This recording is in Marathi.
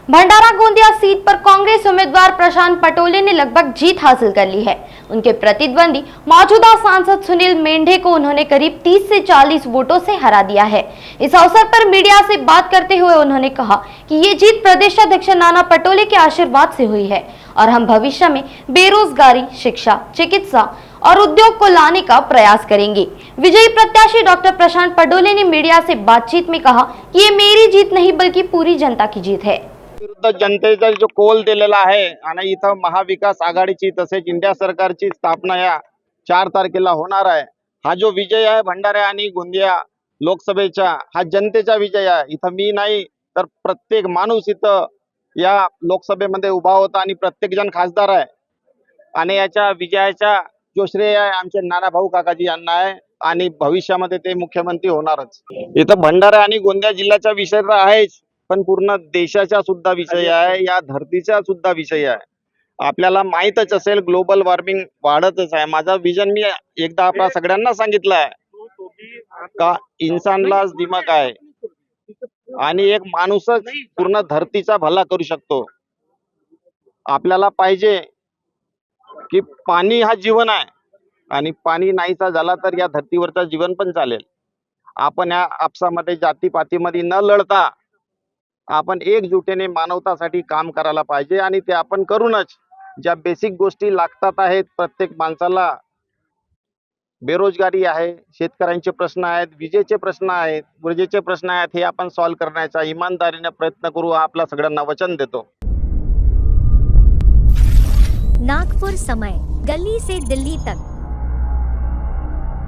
भंडारा गोंदिया सीट पर कांग्रेस उम्मीदवार प्रशांत पटोले ने लगभग जीत हासिल कर ली है। उनके प्रतिद्वंदी मौजूदा सांसद सुनील मेंढे को उन्होंने करीब 30 से 40 वोटों से हरा दिया है। इस अवसर पर मीडिया से बात करते हुए उन्होंने कहा कि ये जीत प्रदेश अध्यक्ष नाना पटोले के आशीर्वाद से हुई है और हम भविष्य में बेरोजगारी, शिक्षा, चिकित्सा और उद्योग को लाने का प्रयास करेंगे। विजयी प्रत्याशी डॉक्टर प्रशांत पटोले ने मीडिया से बातचीत में कहा कि ये मेरी जीत नहीं बल्कि पूरी जनता की जीत है। विरुद्ध जनतेचा जो कोल दिलेला आहे आणि इथं महाविकास आघाडीची तसेच इंडिया सरकारची स्थापना या 4 तारखेला होणार आहे। हा जो विजय आहे भंडारा आणि गोंदिया लोकसभेचा हा जनतेचा विजय आहे। इथं मी नाही तर प्रत्येक माणूस इथं या लोकसभेमध्ये उभा होता आणि प्रत्येक जण खासदार आहे आणि याच्या विजयाचा जो श्रेय आहे आमचे नाना भाऊ काकाजी यांना आहे आणि भविष्यामध्ये ते मुख्यमंत्री होणारच। इथं भंडारा आणि गोंदिया जिल्ह्याचा विषय तर आहेच पण पूर्ण देशाचा सुद्धा विषय आहे, या धरतीचा सुद्धा विषय आहे। आपल्याला माहीतच असेल ग्लोबल वॉर्मिंग वाढतच आहे। माझा विजन मी एकदा आपल्या सगळ्यांना सांगितलं आहे का इन्सानलाच दिमाग आहे आणि एक माणूसच पूर्ण धरतीचा भला करू शकतो। आपल्याला पाहिजे की पाणी हा जीवन आहे आणि पाणी नाहीसा झाला तर या धरतीवरचा जीवन पण चालेल। आपण या आपसामध्ये जातीपातीमध्ये न लढता आपण एकजुटीने मानवतासाठी काम करायला पाहिजे आणि ते आपण करूनच ज्या बेसिक गोष्टी लागतात आहेत प्रत्येक माणसाला, बेरोजगारी आहे, शेतकऱ्यांचे प्रश्न आहेत, विजेचे प्रश्न आहेत, ऊर्जेचे प्रश्न आहेत, हे आपण सॉल्व्ह करण्याचा इमानदारीने प्रयत्न करू आपला सगळ्यांना वचन देतो। नागपुर समय, गली से दिल्ली तक।